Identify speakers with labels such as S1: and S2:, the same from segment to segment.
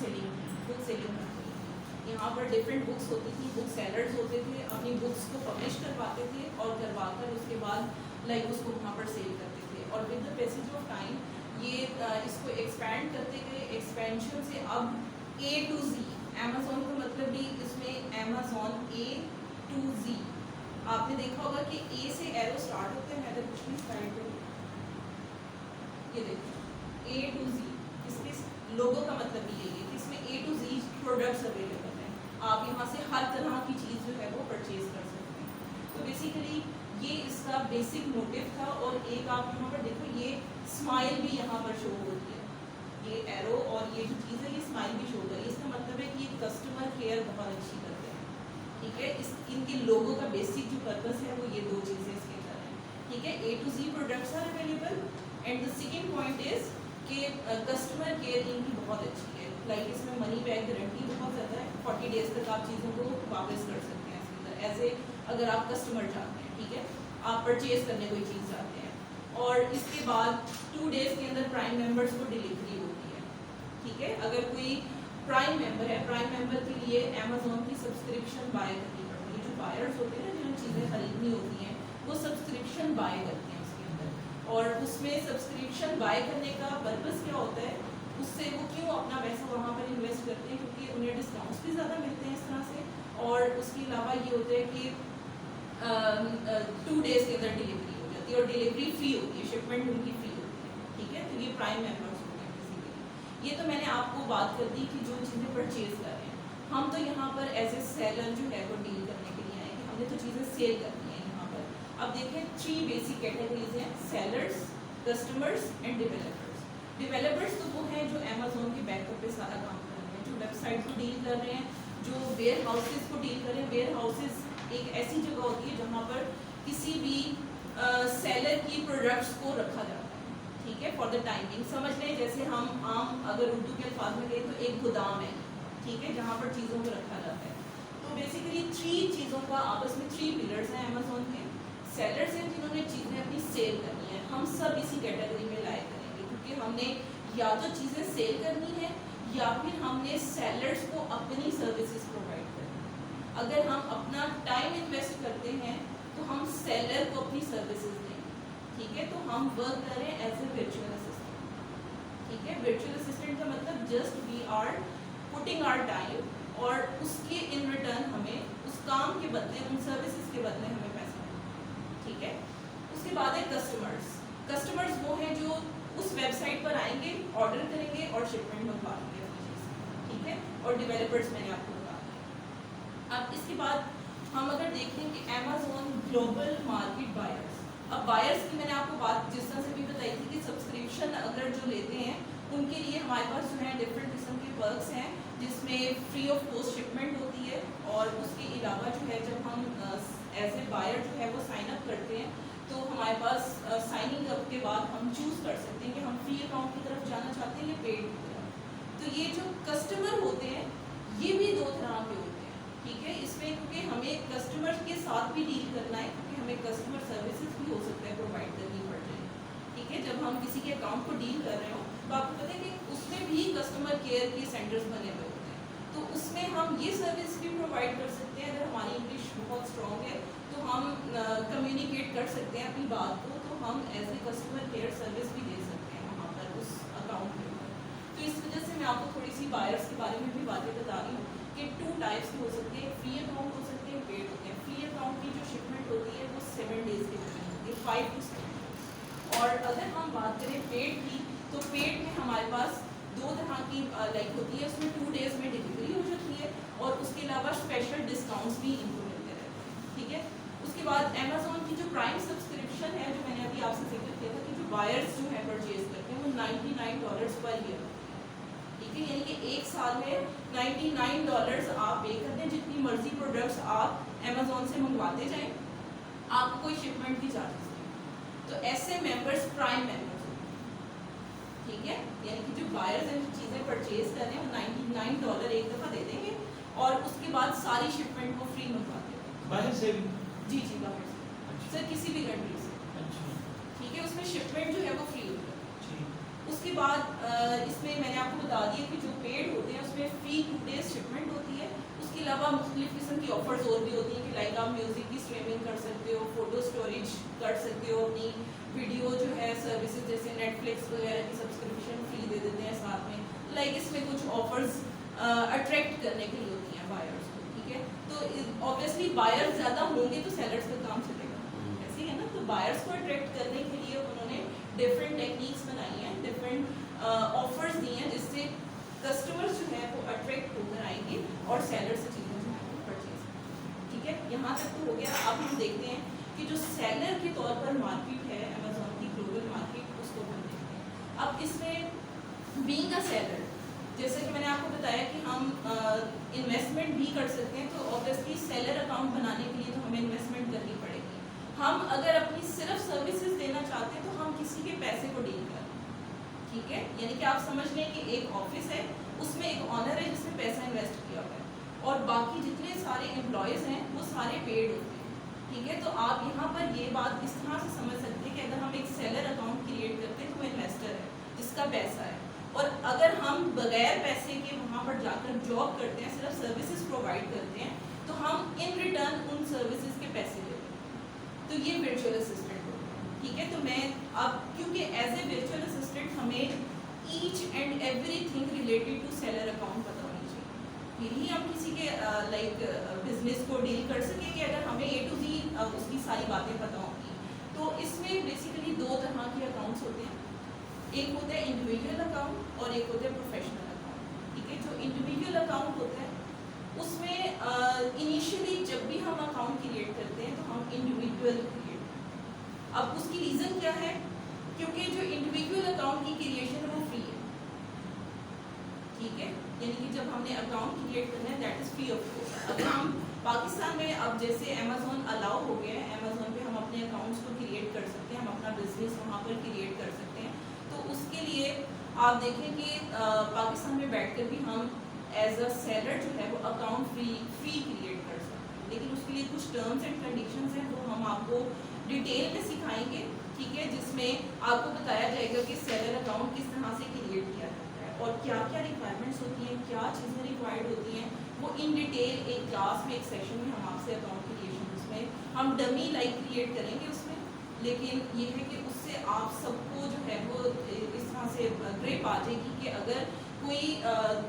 S1: Book selling company. यहाँ पर different books होती थी, बुक सेलर्स होते थे, अपनी बुक्स को पब्लिश करवाते थे और करवाकर उसके बाद लाइक उसको वहाँ पर सेल करते थे। और with the passage of time ये इसको एक्सपैंड करते गए। एक्सपेंशन से अब A to Z, अमेज़ॉन का मतलब भी इसमें अमेज़ॉन A to Z। आपने देखा होगा कि A से एरो स्टार्ट होते हैं। मैं तो कुछ भी स्लाइड पे ये देखो A to Z, इसके लोगो का मतलब भी यही है कि इसमें A to Z products available हैं। आप यहाँ से हर तरह की चीज़ जो है वो परचेज कर सकते हैं। तो बेसिकली ये इसका बेसिक मोटिव था। और एक आप यहाँ पर देखो ये स्माइल भी यहाँ पर शो होती है, ये एरो और ये जो चीज़ है ये स्माइल भी शो कर रही है। इसका मतलब है कि कस्टमर केयर बहुत अच्छी करते हैं, ठीक है। इस इनके लोगों का बेसिक जो पर्पस है वो ये दो चीज़ें इसके अंदर हैं, ठीक है। A to Z products are available and the second point is कि कस्टमर केयर इनकी बहुत अच्छी है। लाइक इसमें मनी बैक गारंटी बहुत ज़्यादा है, 40 डेज तक आप चीज़ों को वापस कर सकते हैं इसके अंदर एज ए, अगर आप कस्टमर चाहते हैं, ठीक है, आप परचेज करने कोई चीज़ चाहते हैं। और इसके बाद 2 डेज़ के अंदर प्राइम मेंबर्स को डिलीवरी होती है, ठीक है। अगर कोई प्राइम मेंबर है, प्राइम मेंबर के लिए अमेज़ॉन की सब्सक्रिप्शन बाय करनी पड़ती है। जो बायर्स होते हैं ना, जिन्हें चीज़ें खरीदनी होती हैं, वो सब्सक्रिप्शन बाय करते हैं उसके अंदर। और उसमें सब्सक्रिप्शन बाय करने का पर्पस क्या होता है, उससे वो क्यों अपना पैसा वहाँ पर इन्वेस्ट करते हैं, क्योंकि उन्हें डिस्काउंट्स भी ज़्यादा मिलते हैं इस तरह से। और उसके अलावा ये होता है कि 2 डेज़ के अंदर डिलीवरी हो जाती है और डिलीवरी फ्री होती है, शिपमेंट उनकी फ्री होती है, ठीक है। तो ये प्राइम मेंबर्स होते हैं बेसिकली। ये तो मैंने आपको बात कर दी कि जो चीज़ें परचेज कर रहे हैं। हम तो यहाँ पर एज ए सेलर जो है वो डील करने के लिए आए कि हमने तो चीज़ें सेल करनी है यहाँ पर। अब देखें 3 बेसिक कैटेगरीज हैं, sellers, customers and developers. Developers तो वो हैं जो अमेज़ॉन के बैकअप पे सारा काम कर रहे हैं, जो वेबसाइट को डील कर रहे हैं, जो वेयर हाउसेज को डील कर रहे हैं। वेयर हाउसेज एक ऐसी जगह होती है जहाँ पर किसी भी सेलर की प्रोडक्ट्स को रखा जाता है, ठीक है, फॉर द टाइमिंग। समझ लें जैसे हम आम अगर उर्दू के अल्फाज में कहें तो एक गोदाम है, ठीक है, जहाँ पर चीज़ों को रखा जाता है। तो बेसिकली 3 चीज़ों का आपस में 3 पिलर्स हैं अमेज़ॉन के। सेलर्स हैं जिन्होंने चीज़ें अपनी सेल करनी है, हम सब इसी कैटेगरी में लाए करेंगे, क्योंकि हमने या तो चीज़ें सेल करनी है या फिर हमने सेलर्स को अपनी सर्विसेज प्रोवाइड करनी है। अगर हम अपना टाइम इन्वेस्ट करते हैं तो हम सेलर को अपनी सर्विसेज देंगे, ठीक है। तो हम वर्क करें एज ए वर्चुअल असिस्टेंट, ठीक है। वर्चुअल असिस्टेंट का मतलब just we are putting our time और उसके इन रिटर्न हमें उस काम के बदले, उन सर्विसेज के बदले हमें पैसा मिलेगा, ठीक है। उसके बाद है कस्टमर्स। कस्टमर्स वो हैं जो उस वेबसाइट पर आएंगे, ऑर्डर करेंगे और शिपमेंट मंगवा लेंगे अपनी चीज़, ठीक है। और डेवलपर्स मैंने आपको बता दिया। अब इसके बाद हम अगर देखें कि अमेज़ॉन ग्लोबल मार्केट बायर्स। अब बायर्स की मैंने आपको बात जिस तरह से भी बताई थी कि सब्सक्रिप्शन अगर जो लेते हैं उनके लिए हमारे पास जो है डिफरेंट किस्म के पर्क्स हैं, जिसमें फ्री ऑफ कॉस्ट शिपमेंट होती है। और उसके अलावा जो है जब हम एज ए बायर जो है वो साइन अप करते हैं तो हमारे पास साइनिंग अप के बाद हम चूज़ कर सकते हैं कि हम फ्री अकाउंट की तरफ जाना चाहते हैं या पेड की तरफ। तो ये जो कस्टमर होते हैं ये भी 2 तरह के होते हैं, ठीक है। इसमें क्योंकि हमें कस्टमर के साथ भी डील करना है, क्योंकि हमें कस्टमर सर्विसेज भी हो सकता है प्रोवाइड करनी पड़ जाए, ठीक है। जब हम किसी के अकाउंट को डील कर रहे हो तो आपको पता है कि उसमें भी कस्टमर केयर के सेंटर्स बने हुए होते हैं, तो उसमें हम ये सर्विस भी प्रोवाइड कर सकते हैं। अगर हमारी इंग्लिश बहुत स्ट्रॉन्ग है तो हम कम्युनिकेट कर सकते हैं अपनी बात को, तो हम as a customer care service भी दे सकते हैं वहाँ पर उस अकाउंट के ऊपर। तो इस वजह से मैं आपको थोड़ी सी बायर्स के बारे में भी बातें बता रही हूँ कि 2 टाइप्स की हो सकती है, फ्री अकाउंट हो सकते हैं, पेड होते हैं। फ्री अकाउंट की जो शिपमेंट होती है वो 7 डेज़ के लिए होती है, 5 to 7। और अगर हम बात करें पेड की, तो पेड में हमारे पास 2 तरह की लाइक होती है। उसमें 2 डेज़ में डिलीवरी हो जाती है और उसके अलावा स्पेशल डिस्काउंट्स भी इनको मिलते रहते हैं, ठीक है। उसके बाद अमेज़ॉन की जो प्राइम सब्सक्रिप्शन है, जो मैंने अभी आपसे जिक्र किया था कि जो बायर्स जो है परचेज करते हैं वो $99 पर ईयर, ठीक है। यानी कि 1 साल में $99 आप पे करते हैं। जितनी मर्जी प्रोडक्ट्स आप अमेज़ॉन से मंगवाते जाएं, आपको कोई शिपमेंट की चार्जेस नहीं। तो ऐसे मेंबर्स प्राइम मेंबर्स होते हैं, ठीक है। यानी कि जो बायर्स हैं जो चीज़ें परचेज कर रहे हैं वो $99 एक दफ़ा दे देंगे और उसके बाद सारी शिपमेंट को फ्री मंगवा देंगे।
S2: बाहर से भी?
S1: जी बाहर से, सर किसी भी कंट्री से, ठीक है। उसमें शिपमेंट जो है वो फ्री होता है, उसके बाद इसमें मैंने आपको बता दिया कि जो पेड होते हैं उसमें फ़ी 2 डेज शिपमेंट होती है। उसके अलावा मुख्तलिफ किस्म की ऑफर्स और भी होती हैं कि लाइक आप म्यूज़िक की स्ट्रीमिंग कर सकते हो, फ़ोटो स्टोरेज कर सकते हो, अपनी वीडियो जो है सर्विसेज जैसे नेटफ्लिक्स वगैरह की सब्सक्रिप्शन फ़ी दे देते हैं साथ में। लाइक इसमें कुछ ऑफर्स अट्रैक्ट करने के लिए होती हैं बायर्स को, ठीक है। तो ऑब्वियसली बायर्स ज़्यादा होंगे तो सेलर्स का काम चलेगा, ऐसे ही है ना। तो बायर्स को अट्रैक्ट करने के लिए उन्होंने डिफरेंट टेक्निक्स बनाई हैं, डिफरेंट ऑफर्स दी हैं, जिससे कस्टमर्स जो है वो अट्रैक्ट होकर आएंगे और सेलर से चीज़ें जो है वो परचेज, ठीक है। यहाँ तक तो हो गया। अब हम देखते हैं कि जो सेलर के तौर पर मार्केट है अमेज़ॉन की ग्लोबल मार्केट, उसको हम देखते हैं। अब इसमें बीइंग अ सेलर, जैसे कि मैंने आपको बताया कि हम इन्वेस्टमेंट भी कर सकते हैं, तो ऑब्वियसली सेलर अकाउंट बनाने के लिए तो हमें इन्वेस्टमेंट करनी पड़ेगी। हम अगर अपनी सिर्फ सर्विसेज देना चाहते हैं तो हम किसी के पैसे को डील करें, ठीक है। यानी कि आप समझ लें कि एक ऑफिस है, उसमें एक ऑनर है जिसने पैसा इन्वेस्ट किया हुआ है, और बाकी जितने सारे एम्प्लॉयज़ हैं वो सारे पेड होते हैं, ठीक है। तो आप यहाँ पर ये बात इस तरह से समझ सकते हैं कि अगर हम एक सेलर अकाउंट क्रिएट करते हैं तो वो इन्वेस्टर है जिसका पैसा है, और अगर हम बगैर पैसे के वहाँ पर जाकर जॉब करते हैं, सिर्फ सर्विसेज प्रोवाइड करते हैं, तो हम इन रिटर्न उन सर्विसेज के पैसे लेते हैं। तो ये वर्चुअल असिस्टेंट होता है, ठीक है। तो मैं अब क्योंकि एज ए वर्चुअल असिस्टेंट हमें each and everything related to seller account पता होनी चाहिए, फिर ही हम किसी के लाइक बिजनेस को डील कर सकेंगे। अगर हमें A to Z उसकी सारी बातें पता होंगी। तो इसमें बेसिकली दो तरह के अकाउंट्स होते हैं, एक होता है इंडिविजुअल अकाउंट और एक होता है प्रोफेशनल अकाउंट, ठीक है। जो इंडिविजुअल अकाउंट होता है उसमें इनिशियली जब भी हम अकाउंट क्रिएट करते हैं तो हम इंडिविजुअल क्रिएट करते हैं। अब उसकी रीज़न क्या है? क्योंकि जो इंडिविजुअल अकाउंट की क्रिएशन है वो फ्री है, ठीक है। यानी कि जब हमने अकाउंट क्रिएट करना है that is free of cost. अगर हम पाकिस्तान में अब जैसे अमेज़ॉन अलाउ हो गया है, अमेज़ॉन पे हम अपने अकाउंट्स को क्रिएट कर सकते हैं, हम अपना बिजनेस वहाँ पर क्रिएट कर सकते हैं। तो उसके लिए आप देखें कि पाकिस्तान में बैठकर भी हम एज अ सेलर जो है वो अकाउंट फ्री क्रिएट कर सकते हैं, लेकिन उसके लिए कुछ टर्म्स एंड कंडीशंस हैं वो हम आपको डिटेल में सिखाएंगे, ठीक है। जिसमें आपको बताया जाएगा कि सेलर अकाउंट किस तरह से क्रिएट किया जाता है और क्या क्या रिक्वायरमेंट्स होती हैं, क्या चीज़ें रिक्वायर्ड होती हैं, वो इन डिटेल एक क्लास में, एक सेशन में हम आपसे अकाउंट क्रिएशन उसमें हम डमी लाइक क्रिएट करेंगे उसमें। लेकिन ये है कि उससे आप सबको जो है वो इस तरह से ग्रिप आ जाएगी कि अगर कोई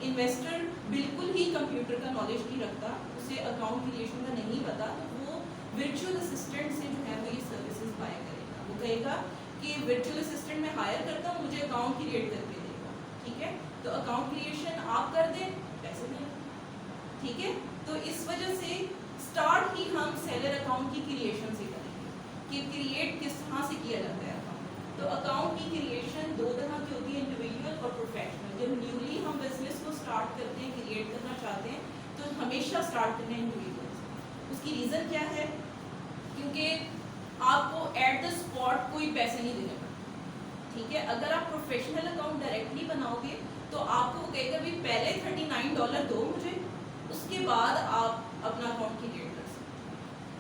S1: इन्वेस्टर बिल्कुल ही कंप्यूटर का नॉलेज नहीं रखता, उसे अकाउंट क्रिएशन का नहीं पता, तो वो वर्चुअल असिस्टेंट से जो है वो ये सर्विसेज बाय करेगा। वो कहेगा कि वर्चुअल असिस्टेंट मैं हायर करता हूँ, मुझे अकाउंट क्रिएट करके देगा, ठीक है। तो अकाउंट क्रिएशन आप कर दें, पैसे दें, ठीक है। तो इस वजह से स्टार्ट ही हम सेलर अकाउंट की क्रिएशन से करेंगे कि क्रिएट किस तरह से किया जाता है अकाउंट। तो अकाउंट की क्रिएशन दो तरह की होती है, इंडिविजुअल और प्रोफेशनल। जब न्यूली हम बिजनेस को स्टार्ट करते हैं, क्रिएट करना चाहते हैं, तो हमेशा स्टार्ट करना है इंडिविजुअल से। उसकी रीज़न क्या है? क्योंकि आपको एट द स्पॉट कोई पैसे नहीं देने पड़ते, ठीक है। अगर आप प्रोफेशनल अकाउंट डायरेक्टली बनाओगे तो आपको वो कहेगा भी पहले $39 दो मुझे, उसके बाद आप अपना अकाउंट क्रिएट कर सकते हैं,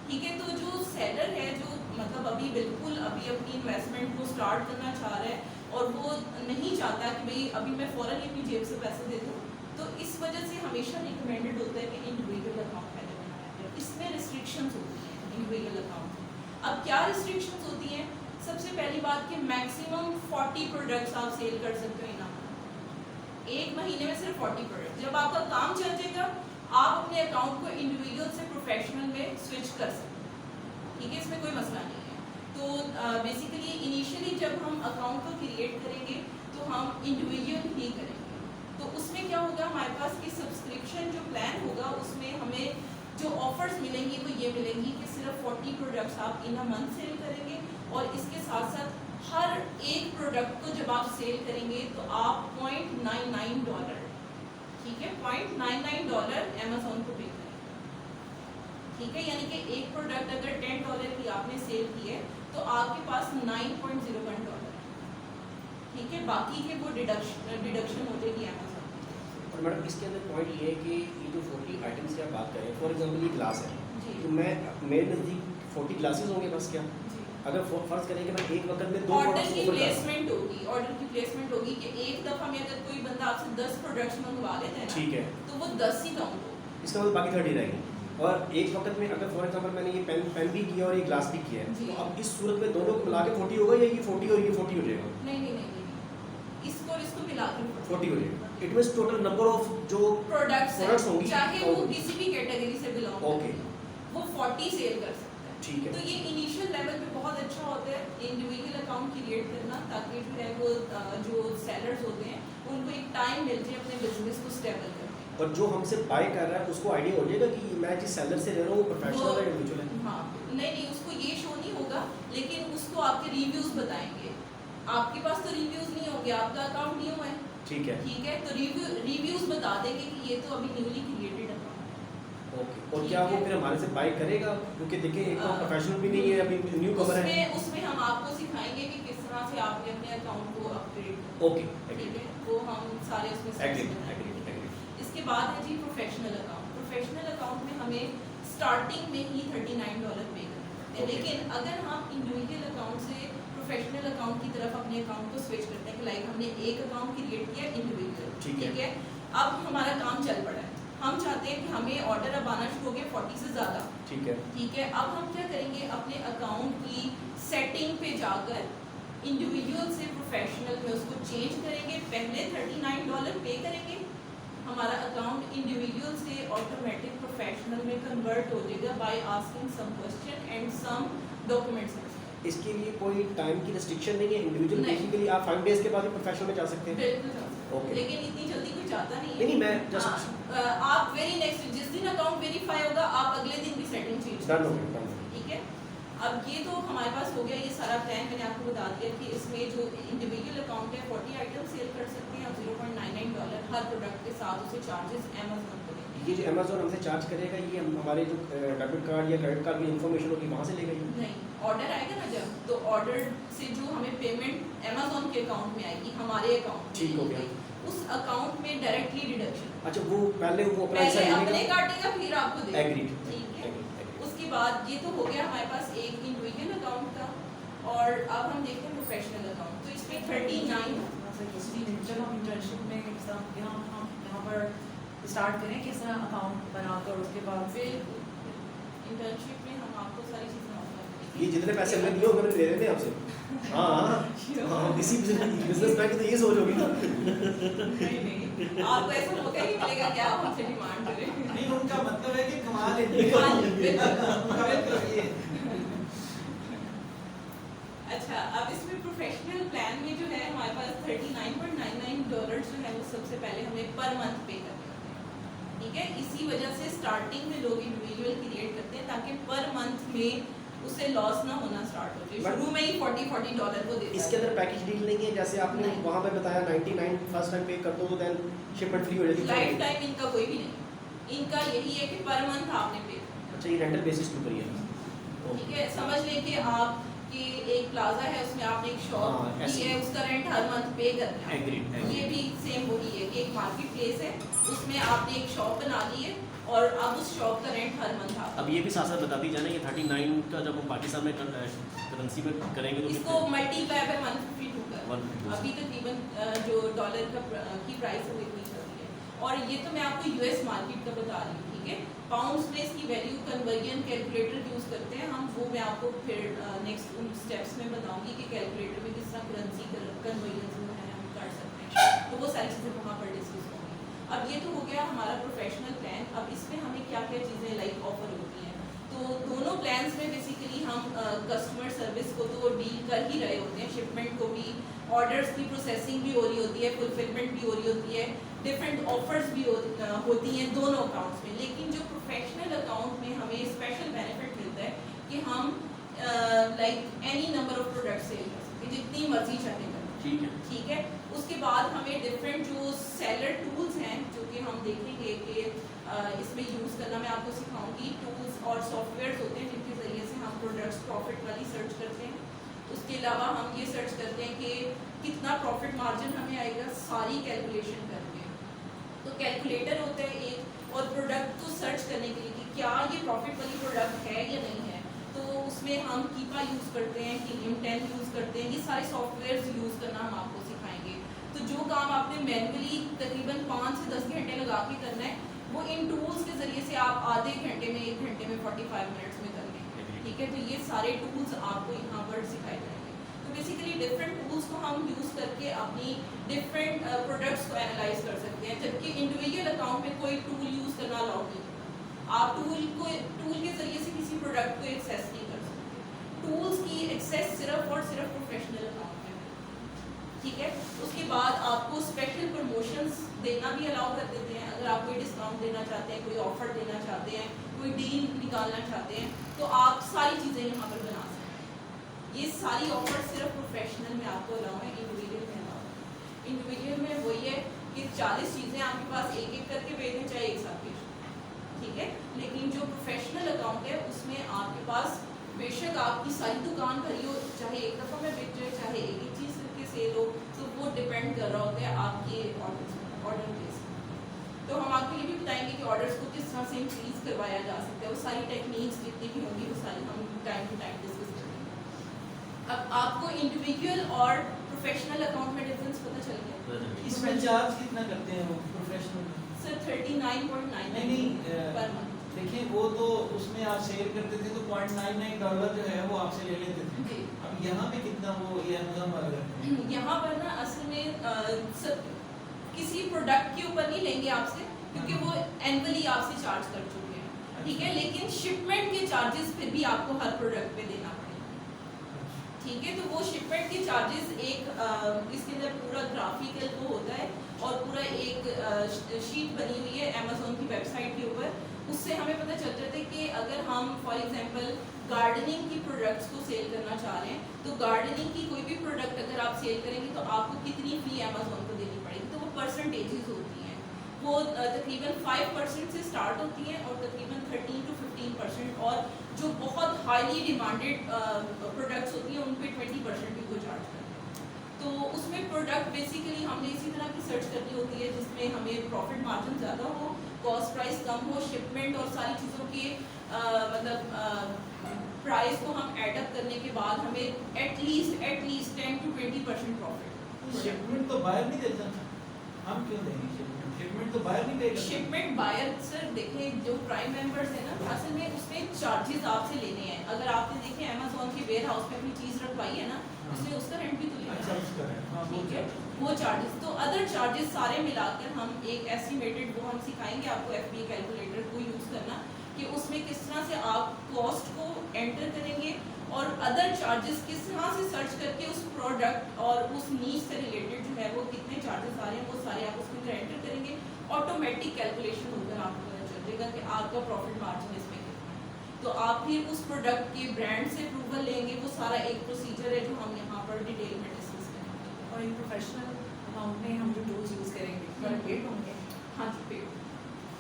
S1: ठीक है। तो जो सेलर है, जो मतलब अभी बिल्कुल अभी अपनी इन्वेस्टमेंट को स्टार्ट करना चाह रहा है और वो नहीं चाहता कि भाई अभी मैं फ़ौरन ही अपनी जेब से पैसे दे दूँ, तो इस वजह से हमेशा रिकमेंडेड होता है कि इंडिविजुअल अकाउंट पहले बनाया जाए। इसमें रिस्ट्रिक्शंस होती हैं इंडिविजुअल अकाउंट। अब क्या रिस्ट्रिक्शंस होती हैं? सबसे पहली बात कि मैक्सिमम 40 प्रोडक्ट्स आप सेल कर सकते हो इन एक महीने में, सिर्फ 40 प्रोडक्ट। जब आपका काम चल जाएगा आप अपने अकाउंट को इंडिविजुअल से प्रोफेशनल में स्विच कर सकते हैं, ठीक है। इसमें कोई मसला नहीं है। तो बेसिकली इनिशियली जब हम अकाउंट को क्रिएट करेंगे तो हम इंडिविजुअल ही करेंगे। तो उसमें क्या होगा, हमारे पास की सब्सक्रिप्शन जो प्लान होगा उसमें हमें जो ऑफर्स मिलेंगी वो ये मिलेंगी कि सिर्फ 40 प्रोडक्ट्स आप इन अ मंथ सेल करेंगे, और इसके साथ साथ हर एक प्रोडक्ट को जब आप सेल करेंगे तो आप $0.99, ठीक है, $0.99 अमेज़ॉन को पे करेंगे, ठीक है। यानी कि एक प्रोडक्ट अगर $10 की आपने सेल की है तो आपके पास $9.01, ठीक है। बाकी के वो डिडक्शन हो जाएगी अमेज़ॉन की।
S2: और मैडम इसके अंदर पॉइंट ये है कि ये जो 40 आइटम्स की आप बात करें, फॉर एग्जांपल ये ग्लास है,
S1: जी
S2: तो मैं मेरे नज़दीक 40 ग्लासेस होंगे बस क्या?
S1: जी
S2: अगर फर्ज करें कि मैं एक वक्त में 2
S1: ऑर्डर
S2: प्रोडक्ट्स
S1: की
S2: ऑफर कर रहा
S1: प्लेसमेंट होगी कि एक दफ़ा में अगर कोई बंदा आपसे 10 प्रोडक्ट्स मंगवा लेता है
S2: हूं,
S1: ना,
S2: ठीक है,
S1: तो वो 10 ही काउंट हो।
S2: इसका मतलब बाकी 30 रहेंगे। और एक वक्त में अगर फॉर एग्जांपल मैंने ये पेन भी किया और ये ग्लास भी किया है,
S1: जी।
S2: तो अब इस सूरत में दोनों को मिला के 40 होगा या ये 40 और ये 40 हो जाएगा?
S1: नहीं, इसको और इसको मिला के
S2: 40 हो जाएगा। It means total number of जो
S1: प्रोडक्ट्स
S2: होंगी,
S1: चाहे वो किसी भी कैटेगरी से बिलोंग
S2: ओके,
S1: वो 40 सेल कर सकता है।
S2: ठीक है।
S1: तो ये इनिशियल लेवल पे बहुत अच्छा होता है इंडिविजुअल अकाउंट क्रिएट करना, ताकि जो है वो जो सेलर्स होते हैं उनको एक टाइम मिल जाए अपने बिजनेस को स्टेबल करने।
S2: और जो हमसे बाय कर रहा है उसको आइडिया हो जाएगा कि मैं जिस सेलर से ले रहा हूँ वो प्रोफेशनल है या इंडिविजुअल है?
S1: हाँ, नहीं, उसको ये शो नहीं होगा, लेकिन उसको आपके रिव्यूज बताएंगे। आपके पास तो रिव्यूज नहीं होंगे, आपका अकाउंट न्यू है,
S2: ठीक है,
S1: ठीक है, तो रिव्यूज बता देंगे कि ये तो अभी न्यूली क्रिएटेड अकाउंट है।
S2: ओके। और क्या वो फिर हमारे से बाय करेगा? क्योंकि देखिए एक तो प्रोफेशनल भी नहीं है, अभी न्यू कवर है।
S1: उसमें हम आपको सिखाएंगे कि किस तरह से आपने अपने अकाउंट को अपग्रेड
S2: ओके,
S1: ठीक है, वो हम सारे उसमें steps
S2: एग्री
S1: बताएंगे।
S2: Agree agree.
S1: इसके बाद है जी प्रोफेशनल अकाउंट। प्रोफेशनल अकाउंट में हमें स्टार्टिंग में ही $39 पे करना पड़ता है।
S2: Okay.
S1: लेकिन अगर हम इंडिविजुअल अकाउंट से प्रोफेशनल अकाउंट की तरफ अपने अकाउंट को स्विच करते हैं कि लाइक हमने एक अकाउंट क्रिएट किया इंडिविजुअल,
S2: ठीक है।
S1: अब हमारा काम चल पड़ा है, हम चाहते हैं कि हमें ऑर्डर अब आना शुरू हो गया 40 से ज़्यादा,
S2: ठीक है,
S1: ठीक है। अब हम क्या करेंगे, अपने अकाउंट की सेटिंग पे जाकर इंडिविजुअल से प्रोफेशनल में उसको चेंज करेंगे। पहले $39 पे करेंगे, हमारा अकाउंट इंडिविजुअल से ऑटोमेटिक प्रोफेशनल में कन्वर्ट हो जाएगा by asking some question and some documents.
S2: इसके लिए कोई टाइम की रिस्ट्रिक्शन नहीं है? इंडिविजुअल
S1: नहीं।
S2: बेसिकली आप 5 डेज के बाद ही प्रोफेशनल में जा सकते हैं?
S1: बिल्कुल जा सकते हैं।
S2: Okay.
S1: लेकिन इतनी जल्दी कोई जाता नहीं है।
S2: नहीं मैं जस्ट
S1: आप वेरी नेक्स्ट जिस दिन अकाउंट वेरीफाई होगा आप अगले दिन भी सेटिंग चेंज
S2: डन हो गया, डन हो गया।
S1: ठीक है। अब ये तो हमारे पास हो गया ये सारा प्लान, मैंने आपको बता दिया कि इसमें जो इंडिविजुअल अकाउंट है 40 आइटम सेल कर सकते हैं आप $0.99 हर प्रोडक्ट के साथ, उसे चार्जेस अमेज़न को देंगे।
S2: ये जो अमेज़न हमसे चार्ज करेगा ये हमारे जो डेबिट कार्ड या क्रेडिट कार्ड की इन्फॉर्मेशन होगी वहाँ से लेगा ये?
S1: नहीं, ऑर्डर आएगा ना जब, तो ऑर्डर से जो हमें पेमेंट अमेज़न के अकाउंट में आएगी, हमारे अकाउंट
S2: ठीक हो गया।
S1: उस अकाउंट में डायरेक्टली डिडक्शन।
S2: अच्छा वो पहले वो अपना हिस्सा
S1: पहले अपने
S2: लेगा?
S1: काटेगा फिर आपको देगा।
S2: एग्रीड,
S1: ठीक है।
S2: एग्रीड।
S1: उसके बाद ये तो हो गया हमारे पास एक इंडिविजुअल अकाउंट का, और अब हम देखते हैं प्रोफेशनल अकाउंट। तो इसमें 39
S3: जब हम इंटर्नशिप में यहाँ पर स्टार्ट करें किस तरह अकाउंट बनाकर उसके बाद से
S1: इंटर्नशिप में हम आपको सारी चीज़ें ऑफर करेंगे।
S2: ये जितने पैसे हमने दिए उन्होंने दे देने आपसे। हाँ इसी बिजनेसमैन की तो ये सोच होगी ना।
S1: नहीं, आपको ऐसा मौका ही मिलेगा कि आप हमसे डिमांड करें।
S4: नहीं उनका मतलब है कि कमा लेंगे।
S1: हाँ, बिल्कुल।
S4: उनका मतलब ये
S1: अच्छा, अब इसमें प्रोफेशनल प्लान में जो है हमारे पास $39.99 जो है वो सबसे पहले हमें पर मंथ पे करने होते हैं, ठीक है। इसी वजह से स्टार्टिंग में लोग इंडिविजुअल क्रिएट करते हैं ताकि पर मंथ में उसे लॉस ना होना स्टार्ट हो जाए। शुरू में ही $40 वो देता
S2: इसके अंदर पैकेज डील नहीं है जैसे आपने
S1: नहीं।
S2: वहाँ पे बताया 99 फर्स्ट टाइम पे कर दो तो देन शिपमेंट फ्री हो जाती है?
S1: लाइफ टाइम इनका कोई भी नहीं, इनका यही है कि पर मंथ आपने पे करना।
S2: अच्छा ये रेंटल बेसिस के ऊपर ही है?
S1: ठीक है, समझ लें कि आप कि एक प्लाजा है उसमें आपने एक
S2: हाँ,
S1: शॉप
S2: ऐसे।
S1: की है, उसका रेंट हर मंथ पे करना है।
S2: Agreed,
S1: ये भी सेम वही है कि एक मार्केट प्लेस है, उसमें आपने एक शॉप बना ली है और अब उस शॉप का रेंट हर मंथ आता
S5: अब ये भी साथ साथ बता दी जाना ये 39 का जब हम पाकिस्तान में करेंसी में करेंगे
S1: है।
S5: तो
S1: इसको मल्टीप्लाई बाय 152 कर
S5: 152
S1: अभी तकरीबन जो डॉलर का की प्राइस है वो इतनी चल रही है। और ये तो मैं आपको यूएस मार्केट का बता रही हूँ, ठीक है। पाउंड्स में इसकी वैल्यू कन्वर्जन कैलकुलेटर यूज़ करते हैं हम, वो मैं आपको फिर नेक्स्ट उन स्टेप्स में बताऊंगी कि कैलकुलेटर में किस तरह करेंसी कन्वर्जन जो है हम कर सकते हैं, तो वो सारी चीज़ें वहाँ पर डिस्कस होंगी। अब ये तो हो गया हमारा प्रोफेशनल प्लान। अब इसमें हमें क्या क्या चीज़ें लाइक ऑफर होती हैं, तो दोनों प्लान्स में बेसिकली हम कस्टमर सर्विस को तो डील कर ही रहे होते हैं, शिपमेंट को भी, ऑर्डर्स की प्रोसेसिंग भी हो रही होती है, फुलफिलमेंट भी हो रही होती है, डिफरेंट ऑफर्स भी होती हैं दोनों अकाउंट्स में। लेकिन जो प्रोफेशनल अकाउंट में हमें स्पेशल बेनिफिट मिलता है कि हम like any number of product sale कर सकते हैं, जितनी मर्जी चाहे करें,
S5: ठीक है।
S1: ठीक है। उसके बाद हमें डिफरेंट जो सेलर टूल्स हैं जो कि हम देखेंगे कि इसमें यूज़ करना मैं आपको सिखाऊंगी। टूल्स और सॉफ्टवेयर्स होते हैं जिनके ज़रिए से हम प्रोडक्ट्स प्रॉफिट वाली सर्च करते हैं। उसके अलावा हम ये सर्च करते हैं कि कितना प्रॉफिट मार्जिन हमें आएगा, सारी कैलकुलेशन करके। तो कैलकुलेटर होता है एक, और प्रोडक्ट को सर्च करने के लिए कि क्या ये प्रॉफिट वाली प्रोडक्ट है या नहीं है, तो उसमें हम कीपा यूज़ करते हैं, हीलियम 10 यूज़ करते हैं, ये सारे सॉफ्टवेयर्स यूज़ करना हम आपको सिखाएंगे। तो जो काम आपने मैनुअली तकरीबन 5 से 10 घंटे लगा के करना है, वो इन टूल्स के ज़रिए से आप आधे घंटे में, 1 घंटे में, 45 मिनट्स में कर लेंगे। ठीक है, तो ये सारे टूल्स आपको यहाँ पर सिखाए जाएंगे। तो बेसिकली डिफरेंट टूल्स को हम यूज़ करके अपनी डिफरेंट प्रोडक्ट्स को एनालाइज कर सकते हैं, जबकि इंडिविजुअल अकाउंट में कोई टूल यूज़ करना अलाउड नहीं है। आप टूल के ज़रिए से किसी प्रोडक्ट को एक्सेस नहीं कर सकते। टूल्स की एक्सेस सिर्फ और सिर्फ प्रोफेशनल अकाउंट में। ठीक है, उसके बाद आपको स्पेशल प्रमोशंस देना भी अलाउ कर देते हैं। अगर आप कोई डिस्काउंट देना चाहते हैं, कोई ऑफर देना चाहते हैं, कोई डील निकालना चाहते हैं, तो आप सारी चीज़ें यहाँ पर बना सकते हैं। ये सारी ऑफर सिर्फ प्रोफेशनल में आपको अलाउ है, इंडिविजुअल में अलाउ है। इंडिविजुअल में वही है कि 40 चीज़ें आपके पास एक एक करके भेजें, चाहे एक साथ भेजें। ठीक है, लेकिन जो प्रोफेशनल अकाउंट है उसमें आपके पास बेशक आपकी सारी दुकान भरी हो, चाहे एक दफ़ा में बेच जाए, चाहे एक ही चीज़ करके सेल हो, तो वो डिपेंड कर रहा होता है आपके ऑर्डर बेस। तो हम आपको ये भी बताएंगे कि ऑर्डर्स को किस तरह से इंक्रीज करवाया जा सकता है। वो सारी टेक्निक्स जितनी भी होंगी वो सारी हम टाइम टू टाइम डिस्कस करेंगे। अब आपको इंडिविजुअल और प्रोफेशनल अकाउंट में डिफरेंस पता चल गया?
S4: इसमें चार्ज कितना करते हैं वो प्रोफेशनल?
S1: सर 39.9
S4: नहीं
S1: पर मंथ।
S4: देखिए वो तो उसमें आप सेल करते थे तो $0.99 जो है वो आपसे ले लेते थे।
S1: जी।
S4: अब यहाँ पे कितना वो ये अमेज़न वाला करते हैं?
S1: यहाँ पर ना असल में किसी प्रोडक्ट के ऊपर नहीं लेंगे आपसे, क्योंकि वो एनुअली आपसे चार्ज कर चुके हैं। ठीक है, लेकिन शिपमेंट के चार्जेस फिर भी आपको हर प्रोडक्ट पे देना पड़ेगा। ठीक है, तो वो शिपमेंट के चार्जेस एक इसके अंदर पूरा ग्राफिकल वो होता है और पूरा एक शीट बनी हुई है अमेज़न की वेबसाइट के ऊपर। उससे हमें पता चल जाता है कि अगर हम फॉर एग्जांपल गार्डनिंग की प्रोडक्ट्स को सेल करना चाह रहे हैं, तो गार्डनिंग की कोई भी प्रोडक्ट अगर आप सेल करेंगे तो आपको कितनी फी अमेज़न को देनी पड़ेगी। तो वो परसेंटेजेस होती हैं, वो तकरीबन 5% से स्टार्ट होती हैं और तकरीबन 13 to 15%, और जो बहुत हाईली डिमांडेड प्रोडक्ट्स होती हैं उन पे 20% भी वो चार्ज करते हैं। तो उसमें प्रोडक्ट बेसिकली हमने इसी तरह की सर्च करनी होती है जिसमें हमें प्रॉफिट मार्जिन ज़्यादा हो, कॉस्ट प्राइस कम हो, शिपमेंट और सारी चीज़ों के प्राइस को हम एडअप करने के बाद हमें एटलीस्ट 10 to 20% प्रॉफिट।
S4: शिपमेंट तो बायर नहीं देता, हम क्यों देंगे शिपमेंट? शिपमेंट तो बायर नहीं देगा।
S1: शिपमेंट बायर सर देखें, जो प्राइम मेंबर्स है ना, असल में उसमें चार्जेस आपसे लेने हैं। अगर आपने देखे अमेज़न के वेयर हाउस में अपनी चीज़ रखवाई है ना, उसमें उसका रेंट भी तो लेना
S4: अच्छा
S1: है।
S4: उसका है, हाँ वो
S1: ठीक है,
S4: चार्ज।
S1: वो चार्जेस तो अदर चार्जेस सारे मिलाकर हम एक एस्टिमेटेड वो हम सिखाएंगे आपको FBA कैलकुलेटर को यूज़ करना, कि उसमें किस तरह से आप कॉस्ट को एंटर करेंगे और अदर चार्जेस किस तरह से सर्च करके उस प्रोडक्ट और उस नीड से रिलेटेड जो है वो कितने चार्जेस आ रहे हैं वो सारे आप उसके अंदर एंटर करेंगे। ऑटोमेटिक कैलकुलेशन होकर आपको पता चल जाएगा कि आपका प्रॉफिट मार्जिन इसमें कितना है। तो आप फिर उस प्रोडक्ट के ब्रांड से अप्रूवल लेंगे, वो सारा एक प्रोसीजर है जो हम यहाँ पर डिटेल में डिस्कस करेंगे।
S3: और इन प्रोफेशनल अकाउंट में हम जो टूल्स यूज़ करेंगे पर पेड होंगे,
S1: हाँ जी, पेड।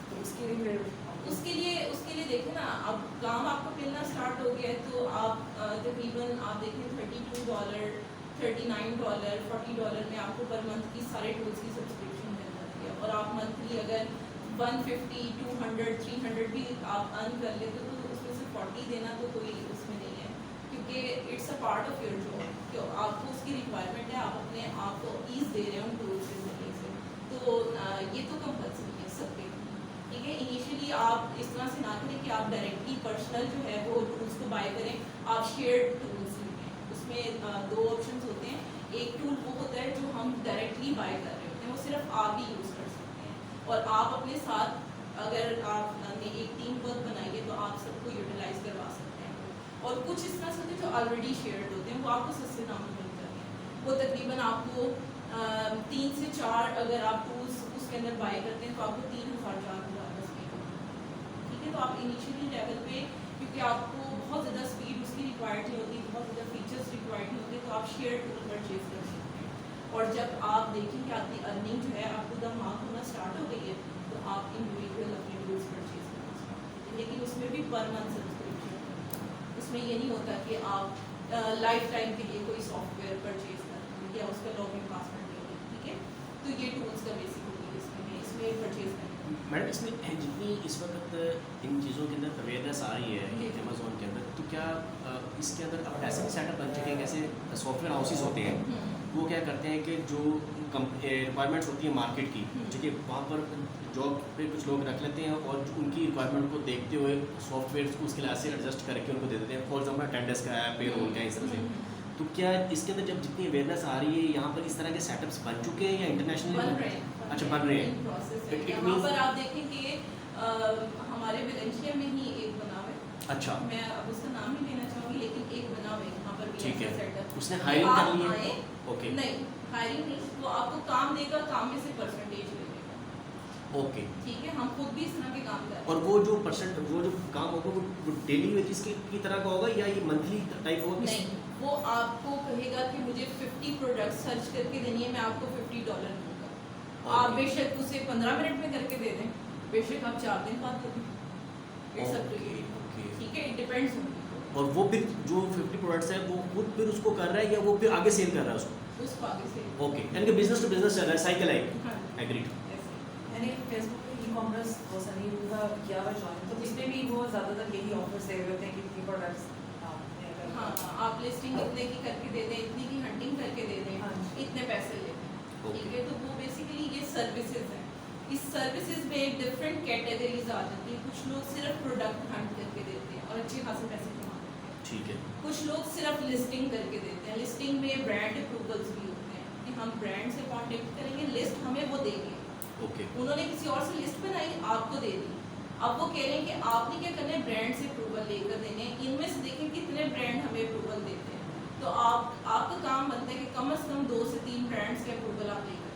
S3: तो उसके लिए फिर
S1: उसके लिए देखें ना, अब काम आपको मिलना स्टार्ट हो गया है तो आप तकरीबन आप देखें $32, $39, $40 में आपको पर मंथ की सारे टूल्स की सब्सक्रिप्शन मिल जाती है। और आप मंथली अगर 150, 200, 300 भी आप अर्न कर लेते हो तो उसमें से 40 देना तो कोई उसमें नहीं है, क्योंकि it's a part of your job. क्यों आपको उसकी रिक्वायरमेंट है, आप अपने आप को ईज दे रहे हो उन टूल्स के जरिए से, तो ये तो कंपल्सरी है सबके। ठीक है, इनिशियली आप इस तरह से ना करें कि आप डायरेक्टली पर्सनल जो है वो टूल्स को बाय करें, आप शेयर्ड टूल्स लें। उसमें 2 ऑप्शंस होते हैं। एक टूल वो होता है जो हम डायरेक्टली बाय कर रहे होते हैं, वो सिर्फ आप ही यूज़ कर सकते हैं, और आप अपने साथ अगर आपने एक टीम वर्क बनाई है तो आप सबको यूटिलाइज करवा सकते हैं। और कुछ इस तरह से होते हैं जो ऑलरेडी शेयर्ड होते हैं, वो आपको सस्ते दाम में मिल जाते हैं। वो तकरीबन आपको 3 से 4 अगर आप टूल्स उसके अंदर बाय करते हैं तो आपको 3,000-4,000 ठीक है। तो आप इनिशियली लेवल पे, क्योंकि आपको बहुत ज़्यादा स्पीड उसकी रिक्वायर्ड नहीं होती, बहुत ज़्यादा फीचर्स रिक्वायर्ड नहीं होते, तो आप शेयर टूल परचेज कर सकते हैं। और जब आप देखें कि आपकी अर्निंग जो है आपको द मार्क होना स्टार्ट हो गई है तो आप इंडिविजुअल अपने टूल्स परचेज करना स्टार्ट करते हैं। लेकिन उसमें भी पर मंथ सब्सक्रिप्शन, उसमें ये नहीं होता कि आप लाइफ टाइम के लिए कोई सॉफ्टवेयर परचेज करते हैं या उसका लॉगिन पासवर्ड लेंगे। ठीक है, तो ये टूल्स का बेसिक होती है इसमें परचेज करने
S5: मैडम इसमें जितनी इस वक्त इन चीज़ों के अंदर अवेयरनेस आ रही है
S1: जी।
S5: अमेज़ोन के अंदर, तो क्या इसके अंदर अब ऐसे भी सेटअप बन चुके हैं, जैसे सॉफ्टवेयर हाउसेस होते हैं, वो क्या करते हैं कि जो रिक्वायरमेंट्स होती है मार्केट की, ठीक है, वहाँ पर जॉब पे कुछ लोग रख लेते हैं और उनकी रिक्वायरमेंट को देखते हुए सॉफ्टवेयर को उसके लिए ऐसे एडजस्ट करके उनको दे देते हैं। फॉर एग्जाम्पल अटेंडेंस का है, पे रोल का है, इस तरह से। तो क्या इसके अंदर जब जितनी अवेयरनेस आ रही है यहाँ पर इस तरह के सेटअप्स बन चुके हैं या इंटरनेशनल
S1: बन रहे हैं।
S5: अच्छा बन रहे हैं।
S1: प्रोसेस है।
S5: It
S1: यहाँ
S5: means-
S1: पर आप देखेंगे हमारे वेलेंशिया में ही एक बना हुआ है।
S5: अच्छा
S1: मैं अब उसका नाम नहीं लेना चाहूँगी, लेकिन एक बना हुआ है यहाँ पर भी
S5: ठीक
S1: ऐसा
S5: है,
S1: सेटअप।
S5: उसने
S1: कि
S5: हायरिंग
S1: आप
S5: कर ली है।
S1: आए,
S5: ओके
S1: नहीं हायरिंग नहीं, वो आपको काम देगा, काम में से परसेंटेज ले लेगा।
S5: ओके।
S1: ठीक है, हम खुद भी इस तरह के काम कर रहे हैं।
S5: और वो जो काम होगा वो डेली वेजेस की तरह का होगा या ये मंथली टाइप होगा?
S1: नहीं, वो आपको कहेगा कि मुझे 50 प्रोडक्ट सर्च करके देनी है, मैं आपको $50 दूंगा। आप
S5: Okay.
S1: बेशक उसे 15 मिनट में करके दे दें, बेशक आप 4 दिन बाद दे दें। It's up to you.
S5: Okay.
S1: ठीक है, इट डिपेंड्स ऑन यू।
S5: और वो फिर जो 50 प्रोडक्ट्स हैं वो खुद फिर उसको कर रहा है या वो फिर आगे सेल कर रहा है उसको?
S1: उसको आगे से
S5: ओके, यानी कि बिजनेस टू बिजनेस चल रहा है, साइकिल है।
S1: हाँ,
S5: एग्रीड।
S1: ऐसे।
S3: मैंने फेसबुक पे ई-कॉमर्स वो सनी रूल का किया हुआ ज्वाइन, तो इसमें भी वो ज़्यादातर यही ऑफर दे रहे होते हैं कि इतनी प्रोडक्ट्स
S1: हाँ, आप लिस्टिंग इतने की करके दे दें, इतनी की हंटिंग करके दे दें,
S3: हाँ जी।
S1: इतने पैसे ले लें।
S5: Okay.
S1: ठीक है, तो वो बेसिकली ये सर्विसेज हैं। इस सर्विसेज में डिफरेंट कैटेगरीज आ जाती है। कुछ लोग सिर्फ प्रोडक्ट हंट करके देते हैं और अच्छे खासे पैसे कमाते हैं।
S5: ठीक है।
S1: कुछ लोग सिर्फ लिस्टिंग करके देते हैं। लिस्टिंग में ब्रांड अप्रूवल्स भी होते हैं कि हम ब्रांड से कांटेक्ट करेंगे, लिस्ट हमें वो देंगे।
S5: ओके।
S1: उन्होंने किसी और से लिस्ट बनाई, आपको दे दी। अब वो कह रहे हैं कि आपने क्या करना है, ब्रांड से अप्रूवल लेकर देने हैं। इनमें से देखें कितने ब्रांड हमें अप्रूवल देते हैं। तो आपका काम बनता है कि कम से कम 2 से 3 ब्रांड्स के अप्रूवल आप लेकर,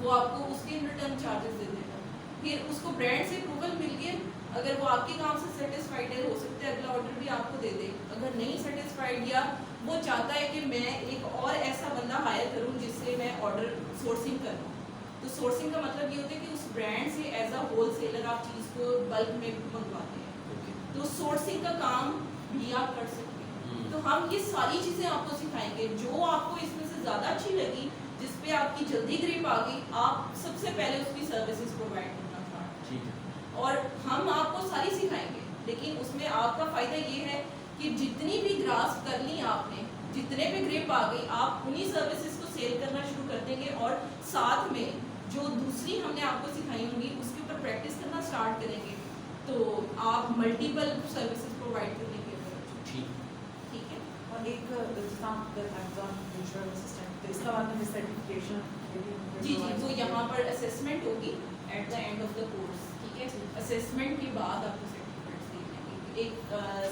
S1: वो आपको उसके रिटर्न चार्जेस दे देगा। फिर उसको ब्रांड से अप्रूवल मिल गया, अगर वो आपके काम से सेटिस्फाइड है, हो सकता है अगला ऑर्डर भी आपको दे दे। अगर नहीं सेटिस्फाइड या वो चाहता है कि मैं एक और ऐसा बंदा हायर करूं जिससे मैं ऑर्डर सोर्सिंग करूं, तो सोर्सिंग का मतलब ये होता है कि उस ब्रांड से एज अ होलसेलर आप चीज़ को बल्क में मंगवाते हैं।
S5: ओके।
S1: तो सोर्सिंग का काम भी आप कर सकते हैं। तो हम ये सारी चीज़ें आपको सिखाएंगे। जो आपको इसमें से ज़्यादा अच्छी लगी, जिस पे आपकी जल्दी ग्रिप आ गई, आप सबसे पहले उसकी सर्विसेज प्रोवाइड करना स्टार्ट।
S5: ठीक है।
S1: और हम आपको सारी सिखाएंगे, लेकिन उसमें आपका फ़ायदा ये है कि जितनी भी ग्रास्प कर ली आपने, जितने पे ग्रिप आ गई, आप उन्हीं सर्विसेज को सेल करना शुरू कर देंगे और साथ में जो दूसरी हमने आपको सिखाई होंगी उसके ऊपर प्रैक्टिस करना स्टार्ट करेंगे, तो आप मल्टीपल सर्विसेज प्रोवाइड करने के
S5: ठीक।
S1: ठीक है।
S3: और एक अमेज़ॉन वर्चुअल असिस्टेंट, तो इसका बाद में सर्टिफिकेशन
S1: जी, वो यहाँ पर असेसमेंट होगी at the end of the course. ठीक है, असेसमेंट के बाद आपको सर्टिफिकेट्स देंगे। एक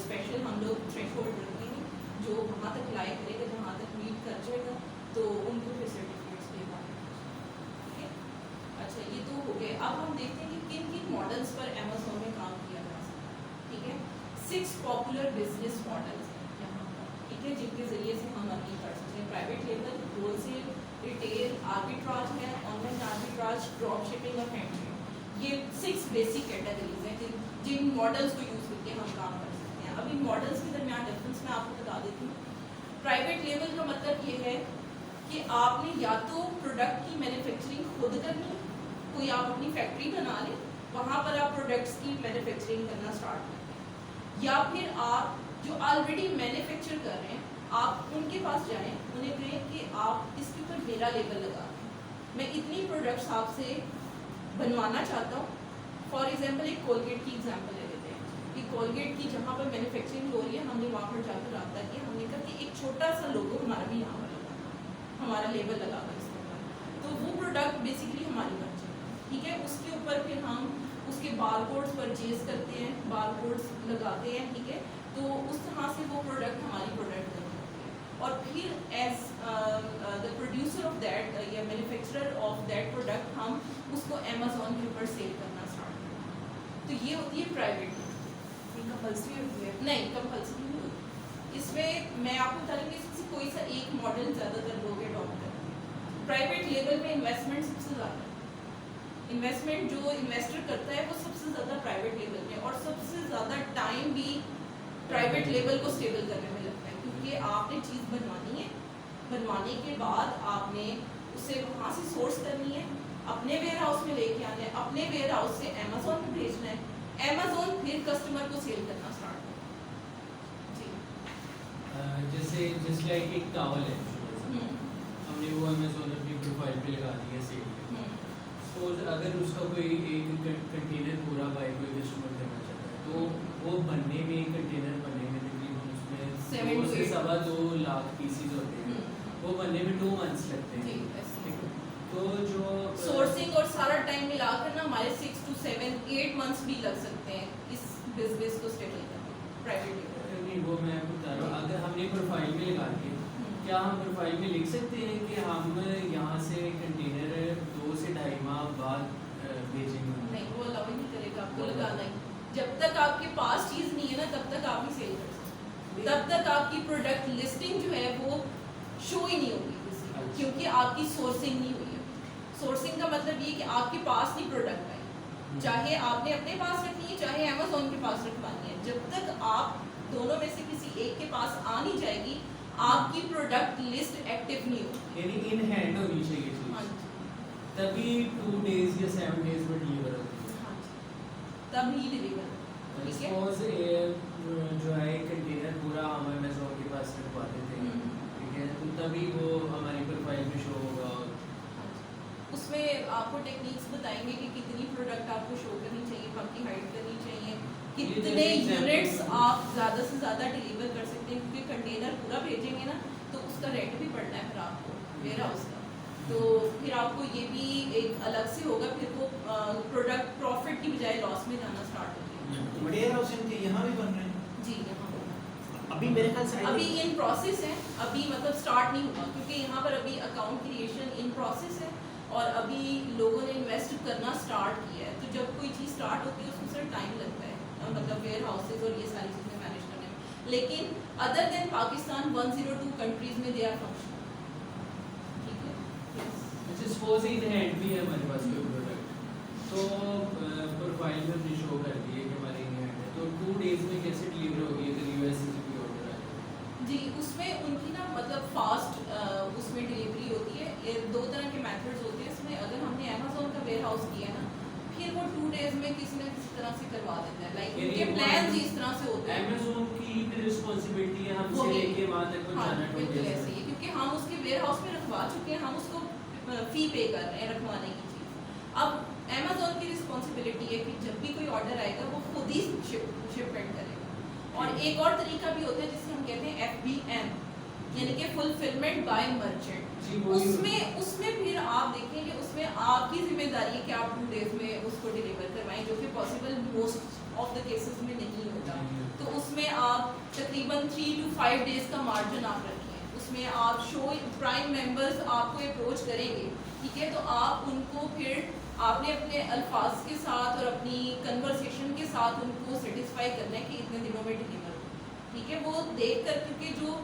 S1: स्पेशल हम लोग थ्रेशोल्ड रखते हैं, जो वहाँ तक अप्लाई करेगा, जहाँ तक मीट कर जाएगा, तो उनको फिर सर्टिफिकेट्स देगा। ठीक है, अच्छा ये तो हो गए। अब हम देखते हैं कि किन किन मॉडल्स पर अमेज़ॉन में काम किया जा सकता है। ठीक है, 6 पॉपुलर बिजनेस मॉडल्स हैं यहाँ पर, ठीक है, जिनके ज़रिए से हम अर्निंग कर सकते हैं। Private label, wholesale, retail, arbitrage है, ऑनलाइन आर्बिट्राज, ड्रॉप शिपिंग और हैंडलिंग। ये 6 बेसिक कैटेगरीज हैं जिन मॉडल्स को यूज़ करके हम काम कर सकते हैं। अब इन मॉडल्स के दरमियान डिफरेंस मैं आपको बता देती हूँ। प्राइवेट लेबल का मतलब ये है कि आपने या तो प्रोडक्ट की मैन्युफैक्चरिंग खुद करनी है, कोई आप अपनी फैक्ट्री बना लें, वहाँ पर आप प्रोडक्ट्स की मैन्युफैक्चरिंग करना स्टार्ट करते हैं, या फिर आप जो ऑलरेडी मैन्युफैक्चर कर रहे हैं आप उनके पास जाएं, उन्हें कहें कि आप इसके ऊपर मेरा लेबल लगा दें, मैं इतनी प्रोडक्ट्स आपसे बनवाना चाहता हूँ। फॉर एग्जांपल एक कोलगेट की एग्जांपल ले लेते हैं कि कोलगेट की जहाँ पर मैन्युफैक्चरिंग हो रही है, हमने वहाँ पर जाकर रब्ता किया, हमने कहा कि एक छोटा सा लोगो हमारा भी यहाँ पर लगा, हमारा लेबल लगा हुआ इसके ऊपर, तो वो प्रोडक्ट बेसिकली हमारी बन जाएगी। ठीक है, उसके ऊपर फिर हम उसके बारकोड्स परचेज करते हैं, बारकोड्स लगाते हैं। ठीक है, तो उस तरह से वो प्रोडक्ट हमारी प्रोडक्ट बन जाती है, और फिर as the producer of that या मैन्युफैक्चरर ऑफ दैट प्रोडक्ट हम उसको अमेज़ॉन के ऊपर सेल करना स्टार्ट करते हैं। तो ये होती है प्राइवेट।
S3: कंपल्सरी होती है?
S1: नहीं, कंपल्सरी नहीं होती। इसमें मैं आपको बता रही हूँ कि कोई सा एक मॉडल ज़्यादातर लोग अडॉप्ट करते हैं। प्राइवेट लेवल में इन्वेस्टमेंट सबसे ज़्यादा है। इन्वेस्टमेंट जो इन्वेस्टर करता है वो सबसे ज़्यादा प्राइवेट लेवल में, और सबसे ज़्यादा टाइम भी प्राइवेट लेवल को स्टेबल करने में लगता है, क्योंकि आपने चीज़ बनवानी है, बनवाने के बाद आपने उसे वहाँ से सोर्स करनी है, अपने वेयर हाउस में लेके आना है, अपने वेयर हाउस से अमेजोन पे भेजना है, अमेजोन फिर कस्टमर को सेल करना स्टार्ट कर। जी
S6: जैसे जस्ट लाइक एक टॉवल है, हमने वो अमेजोन अपनी प्रोफाइल पे लगा दिया सेल पे। सपोज अगर उसका कोई एक कंटेनर पूरा बाय कोई कस्टमर करना चाहता है, तो वो बनने में, कंटेनर बनने में तकरीबन उसमें
S1: 7
S6: 2
S1: to
S6: से
S1: 8
S6: 2.25 लाख पीसीज होते हैं, वो बनने में 2 मंथ्स लगते
S1: जी,
S6: हैं।
S1: ऐसे।
S6: ठीक है, तो जो
S1: सोर्सिंग और सारा टाइम मिलाकर ना हमारे 6 to 7 8 मंथ्स भी लग सकते हैं इस बिजनेस को स्टेबल करने प्राइवेट।
S6: नहीं, वो मैं बता रहा हूँ, अगर हमने प्रोफाइल में लगा दिया, क्या हम प्रोफाइल में लिख सकते हैं कि हम यहाँ से कंटेनर 2 से 2.5 माह बाद भेजेंगे?
S1: नहीं, वो अलाउ ही नहीं करेगा आपको लगाना ही। जब तक आपके पास चीज़ नहीं है ना, तब तक आप नहीं सेल कर सकते, तब तक आपकी प्रोडक्ट लिस्टिंग जो है वो शो ही नहीं होगी किसी को, क्योंकि आपकी सोर्सिंग नहीं हुई है। सोर्सिंग का मतलब ये कि आपके पास नहीं प्रोडक्ट आई, चाहे आपने अपने पास रखनी है, चाहे अमेजोन के पास रखवानी है, जब तक आप दोनों में से किसी एक के पास आ नहीं जाएगी, आपकी प्रोडक्ट लिस्ट एक्टिव नहीं होगी।
S6: यानी इन हैंड होनी चाहिए
S1: हाँ
S6: चीज़,
S1: जी,
S6: तभी 2 डेज या 7 डेज में डिलीवर होती है।
S1: हाँ जी, तब ही डिलीवर। ठीक है।
S6: सपोज जो है कंटेनर पूरा हम अमेजोन के पास रखवा देते हैं, ठीक है, तो तभी वो हमारी प्रोफाइल में शो होगा।
S1: उसमें आपको टेक्निक्स बताएंगे कि कितनी प्रोडक्ट आपको शो करनी चाहिए, कब की हाइड करनी चाहिए, कितने
S6: जैसे example
S1: यूनिट्स आप ज़्यादा से ज़्यादा डिलीवर कर सकते हैं, क्योंकि कंटेनर पूरा भेजेंगे ना तो उसका रेंट भी पड़ना है फिर आपको वेयर हाउस का, तो फिर आपको ये भी एक अलग से होगा, फिर वो प्रोडक्ट प्रॉफिट की बजाय लॉस में जाना स्टार्ट हो जाएगा।
S4: वेयर हाउस इनके यहाँ भी बन रहे हैं।
S1: जी, यहाँ पर
S2: अभी मेरे ख्याल से
S1: अभी इन प्रोसेस है, अभी मतलब स्टार्ट नहीं हुआ, क्योंकि यहाँ पर अभी अकाउंट क्रिएशन इन प्रोसेस है और अभी लोगों ने इन्वेस्ट करना स्टार्ट किया है। तो जब कोई चीज़ स्टार्ट होती है उसमें सर टाइम लगता है, मतलब वेयर हाउसेज और ये सारी चीज़ें मैनेज करने में, लेकिन अदर देन पाकिस्तान 102 कंट्रीज में दे आर फंक्शनल। ठीक है, yes.
S6: अच्छा, सपोज इन हैंड भी है हमारे पास कोई प्रोडक्ट, तो प्रोफाइल में हमने शो कर दिए कि हमारे इन हैंड है, तो 2 डेज में कैसे डिलीवर होगी अगर यूएस से कोई ऑर्डर आए?
S1: जी, उसमें उनकी ना मतलब फास्ट उसमें डिलीवरी होती है। ये 2 तरह के मेथड्स होते हैं इसमें। अगर हमने अमेजोन का वेयर हाउस किया ना, फिर वो 2 डेज में किसी न किसी तरह से करवा देता है, लाइक
S6: यानी
S1: उनके
S6: वो
S1: प्लान इस तरह से होते हैं।
S6: अमेज़न की भी रिस्पांसिबिलिटी है हमसे
S1: वही।
S6: लेके वहां तक
S1: हाँ,
S6: पहुंचाना 2
S1: बिल्कुल
S6: डेज
S1: ऐसे ही है, क्योंकि हम उसके वेयर हाउस में रखवा चुके हैं, हम उसको फी पे कर रहे हैं रखवाने की चीज़। अब अमेजोन की रिस्पॉन्सिबिलिटी है कि जब भी कोई ऑर्डर आएगा वो खुद ही शिपमेंट करेगा। और एक और तरीका भी होता है जिसे हम कहते हैं FBM, यानी कि फुलफिलमेंट बाय मर्चेंट।
S6: जी, वही
S1: उसमें फिर आप देखेंगे उसमें आपकी जिम्मेदारी है कि आप 2 डेज में उसको डिलीवर करवाएं, जो कि possible most of the cases में नहीं होता। तो उसमें आप तकरीबन 3 to 5 डेज का मार्जिन आप रखें। उसमें आप शो प्राइम मेंबर्स आपको अप्रोच करेंगे, ठीक है, तो आप उनको फिर आपने अपने अल्फाज के साथ और अपनी कन्वर्सेशन के साथ उनको सेटिस्फाई करना है कि इतने दिनों में डिलीवर हो, ठीक है। वो देख कर, क्योंकि जो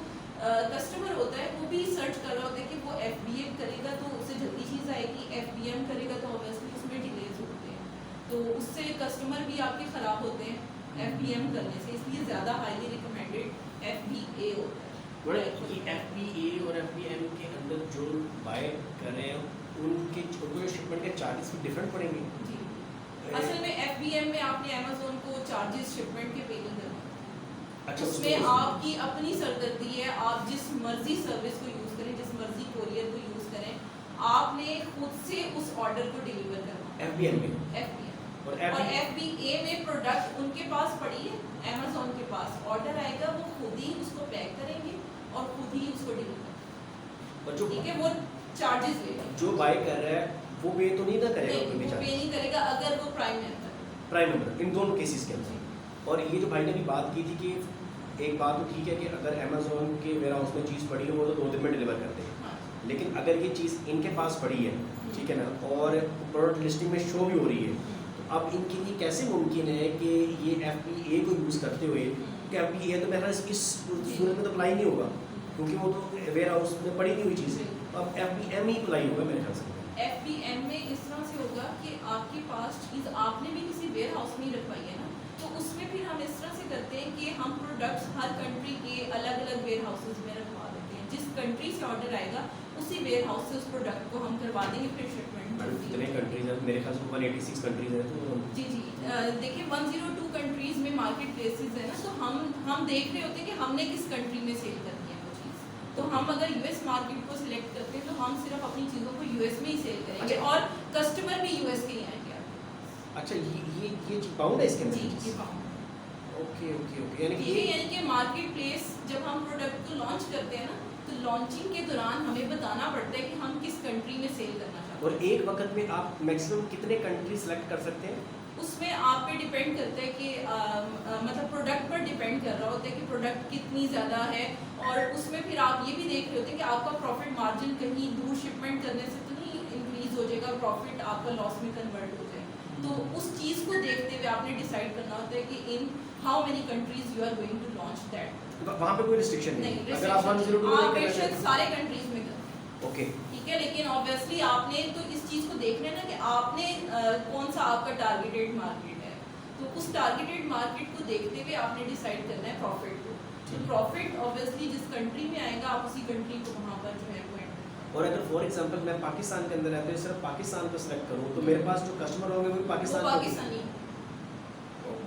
S1: कस्टमर होता है वो भी सर्च कर रहा होता है कि वो FBM करेगा तो उससे जल्दी चीज़ आएगी, FBM करेगा तो ऑब्वियसली उसमें डिलेज होते हैं, तो उससे कस्टमर भी आपके ख़राब होते हैं FBM करने से, इसलिए ज़्यादा हाईली रिकमेंडेड FBA होता है।
S5: FBA और FBM के अंदर जो बाय कर रहे हैं उनके शिपमेंट के चार्जेस भी डिफरेंट पड़ेंगे।
S1: जी, असल में FBM में आपने अमेजोन को चार्जेस शिपमेंट के पे नहीं करना।
S5: अच्छा,
S1: उसमें आपकी अपनी सरदर्दी है, आप जिस मर्जी सर्विस को यूज़ करें, जिस मर्जी कोरियर को यूज़ करें, आपने खुद से उस ऑर्डर को डिलीवर करना।
S5: FBM में
S1: FBM
S5: और
S1: और FBA में प्रोडक्ट उनके पास पड़ी है, अमेजोन के पास ऑर्डर आएगा, वो खुद ही उसको पैक करेंगे और खुद ही उसको डिलीवर
S5: और जो
S1: ठीक है, वो चार्जेस लेंगे।
S5: जो बाय कर रहा है वो पे तो नहीं ना करेगा,
S1: नहीं,
S5: कोई भी
S1: वो पे
S5: चार्ज
S1: नहीं करेगा अगर वो प्राइम मेंबर है।
S5: प्राइम मेंबर इन दोनों केसेस के अंदर। और ये जो भाई ने भी बात की थी कि एक बात तो ठीक है कि अगर अमेजोन के वेयर हाउस में चीज़ पड़ी है वो तो 2 दिन में डिलीवर करते हैं,
S1: हाँ,
S5: लेकिन अगर ये चीज़ इनके पास पड़ी है, ठीक है ना, और प्रोडक्ट लिस्टिंग में शो भी हो रही है, तो अब इनके लिए कैसे मुमकिन है कि ये FBA को यूज़ करते हुए, क्योंकि FBA तो मेरा इस सूरत में तो अप्लाई नहीं होगा क्योंकि वो तो वेयर हाउस में पड़ी नहीं हुई चीज़ है, तो अब FBM ही अप्लाई होगा मेरे ख्याल से।
S1: FBM में इस तरह से होगा कि आपके पास चीज़ आपने भी किसी वेयर हाउस में ही रखवाई है ना, तो उसमें फिर हम इस तरह से करते हैं कि हम प्रोडक्ट्स हर कंट्री के अलग अलग वेयर हाउसेज में रखवा देते हैं। जिस कंट्री से ऑर्डर आएगा उसी वेयर हाउस से उस प्रोडक्ट को हम करवा देंगे, फिर शिपमेंट
S5: कितने कंट्रीज
S2: मेरे ख्याल से 186 कंट्रीज हैं तो
S1: जी देखिए 102 कंट्रीज में मार्केट प्लेसेस है ना, तो हम देख रहे होते हैं कि हमने किस कंट्री में सेल करनी है वो चीज़। तो हम अगर यूएस मार्केट को सिलेक्ट करते हैं तो हम सिर्फ अपनी चीज़ों को यूएस में ही सेल करेंगे और कस्टमर भी यूएस के ही आएंगे आपके।
S2: अच्छा ये पाउंड है इसके अंदर?
S1: जी पाउंड।
S2: ओके ओके ओके, यानी कि
S1: ठीक है, यानी कि मार्केट प्लेस जब हम प्रोडक्ट को लॉन्च करते हैं ना, तो लॉन्चिंग के दौरान हमें बताना पड़ता है कि हम किस कंट्री में सेल करना चाहते हैं।
S2: और एक वक्त में आप मैक्सिमम कितने कंट्री सेलेक्ट कर सकते हैं?
S1: उसमें आप पे डिपेंड करता है कि मतलब प्रोडक्ट पर डिपेंड कर रहा होता है कि प्रोडक्ट कितनी ज़्यादा है, और उसमें फिर आप ये भी देख रहे होते हैं कि आपका प्रॉफिट मार्जिन कहीं दूर शिपमेंट करने से तो नहीं इंक्रीज हो जाएगा, प्रॉफिट आपका लॉस में कन्वर्ट हो जाए। तो उस चीज़ को देखते हुए आपने डिसाइड करना होता है कि in how many countries you are going to launch that.
S2: वहाँ पे कोई रिस्ट्रिक्शन नहीं,
S1: नहीं,
S2: अगर आप 102
S1: आप
S2: में करना
S1: बेशक
S2: चाहते
S1: सारे कंट्रीज में कर,
S2: हैं ओके।
S1: ठीक है, लेकिन ऑब्वियसली आपने तो इस चीज़ को देखना है ना कि आपने कौन सा आपका टारगेटेड मार्केट है, तो उस टारगेटेड मार्केट को देखते हुए आपने डिसाइड करना है प्रॉफिट को। तो प्रॉफिट ऑब्वियसली जिस कंट्री में आएगा आप उसी कंट्री को वहाँ पर जो है वो एंटर करें।
S2: और अगर फॉर एग्जांपल मैं पाकिस्तान के अंदर रहता हूँ, सिर्फ पाकिस्तान को सेलेक्ट करूँ तो मेरे पास जो कस्टमर होंगे वो भी
S1: वो
S2: पाकिस्तान
S1: पाकिस्तानी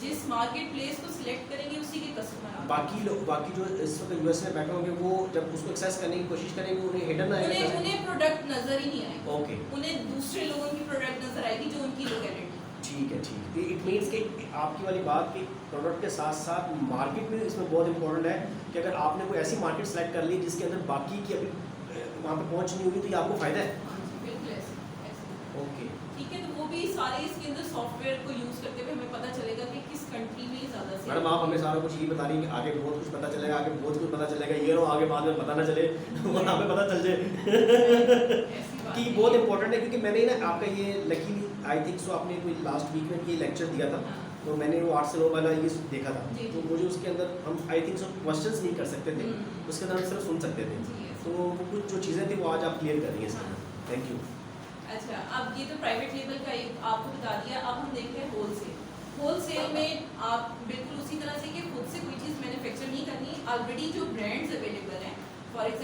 S1: जिस मार्केट प्लेस को सिलेक्ट करेंगे उसी के कस्टमर आएंगे।
S2: बाकी लोग, बाकी जो इस वक्त यूएस में बैठे होंगे वो जब उसको एक्सेस करने की कोशिश करेंगे उन्हें हिडन आएगा।
S1: उन्हें प्रोडक्ट नजर ही नहीं आएगा,
S2: ओके
S1: उन्हें दूसरे लोगों की प्रोडक्ट नजर आएगी जो उनकी लोकेलिटी।
S2: ठीक है ठीक है, इट मीन्स कि आपकी वाली बात कि प्रोडक्ट के साथ साथ मार्केट भी इसमें बहुत इंपॉर्टेंट है कि अगर आपने कोई ऐसी मार्केट सेलेक्ट कर ली जिसके अंदर बाकी की अभी वहाँ पे पहुँच नहीं होगी तो ये आपको फ़ायदा है।
S1: हाँ जी, बिल्कुल ऐसे।
S2: ओके
S1: ठीक है, तो वो भी सारे इसके अंदर सॉफ्टवेयर को यूज़ करते हुए हमें पता चलेगा कि किस कंट्री में ज़्यादा से
S2: मैडम आप हमें सारा कुछ यही बता रही हैं कि आगे बहुत कुछ पता चलेगा, आगे बहुत कुछ पता चलेगा, ये रो आगे बाद में पता ना चले वहाँ पे पता चल जाए
S1: ऐसी बात
S2: कि
S1: नहीं
S2: बहुत
S1: है।
S2: इंपॉर्टेंट है। क्योंकि मैंने ना आपका ये लकीली आई थिंक सो आपने कोई लास्ट वीक में ये लेक्चर दिया था,
S1: हाँ।
S2: तो मैंने वो 8 से 9 वाला ये देखा था,
S1: जी,
S2: तो
S1: जी।
S2: मुझे उसके अंदर हम आई थिंक सो क्वेश्चंस नहीं कर सकते थे, उसके अंदर हम सिर्फ सुन सकते थे,
S1: जी, yes।
S2: तो वो कुछ जो चीज़ें थी वो आज आप क्लियर कर रही हैं
S1: हाँ।
S2: इसमें। Thank you.
S1: अच्छा, अब ये तो प्राइवेट लेवल का एक आपको बता दिया। अब हम देखते हैं होलसेल। होलसेल में आप बिल्कुल उसी तरह से कि खुद से कोई चीज़ मैन्युफैक्चर नहीं करनी, ऑलरेडी जो ब्रांड्स अवेलेबल हैं, फॉर एग्जाम्पल